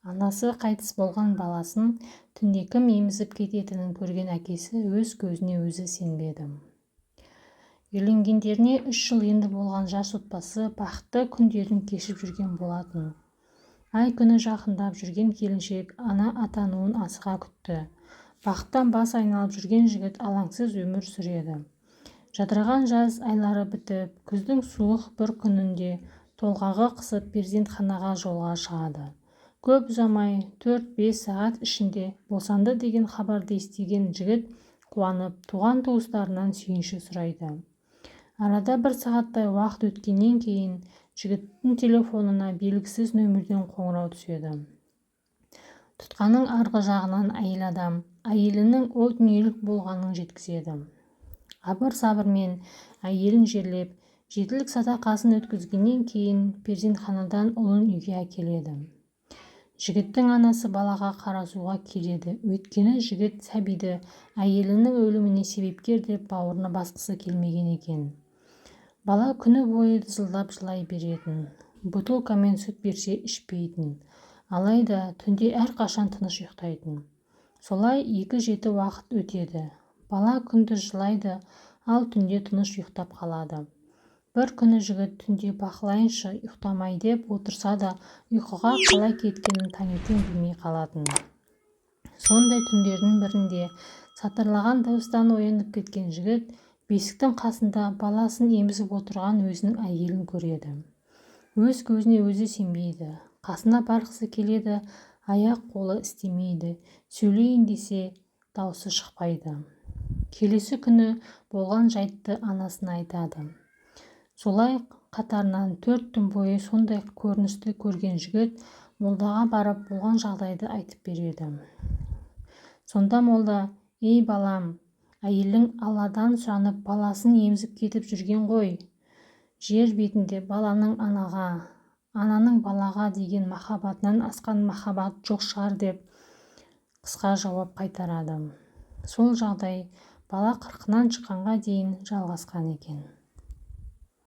Анасы қайтыс болған баласын түнде кім емізіп кететінін көрген әкесі өз көзіне өзі сенбеді. Үйленгендеріне 3 жыл енді болған жас отбасы бақытты күндерін кешіп жүрген болатын. Ай күні жақындап жүрген келіншек ана атануын асыға күтті. Бақыттан бас айналып жүрген жігіт алаңсыз өмір сүреді. Жадыраған жаз айлары бітіп, күздің суық бір күнінде толғағы қысып перзентханаға жолға шығады. Көп ұзамай 4-5 сағат ішінде босанды деген хабарды естіген жігіт қуанып, туған туыстарынан сүйінші сұрайды. Арада 1 сағаттай уақыт өткеннен кейін жігіттің телефонына белгісіз нөмірден қоңырау түседі. Тұтқаның арғы жағынан әйел адам әйелінің о дүниелік болғанын жеткізеді. Абыр-сабырмен әйелін жерлеп, жетілік садақасын өткізгеннен кейін перзентханадан ұлын үйге әкеледі. Жігіттің анасы балаға қарасуға келеді, өйткені жігіт сәбиді әйелінің өліміне себепкер деп бауырына басқысы келмеген екен. Бала күні бойы дызылдап жылай беретін, бутылкамен сүт берсе ішпейтін, алайда түнде әрқашан тыныш ұйықтайтын. Солай 2-7 уақыт өтеді. Бала күндіз жылайды, ал түнде тыныш ұйықтап қалады. Bir күні жігіт түнде бақылайыншы ұйықтамай деп отырса да, ұйқыға қалай кеткенін таңертең білмей қалатын. Сондай түндердің бірінде сатырлаған дауыстан оянып кеткен жігіт бесіктің қасында баласын емізіп отырған өзінің әйелін көреді. Өз көзіне өзі сенбейді. Қасына барғысы келеді, аяқ-қолы істемейді. Сөйлейін десе, даусы шықпайды. Келесі күні болған жайтты анасына айтады. Солай қатарынан 4 түн бойы сондай көріністі көрген жігіт молдаға барып болған жағдайды айтып береді. Сонда молда: "Ей балам, әйелің Алладан сұранып баласын емізіп кетіп жүрген ғой. Жер бетінде баланың анаға, ананың балаға деген махаббатынан асқан махаббат жоқ шығар" деп қысқа жауап қайтарады. Сол жағдай бала 40-нан шыққанға дейін жалғасқан екен.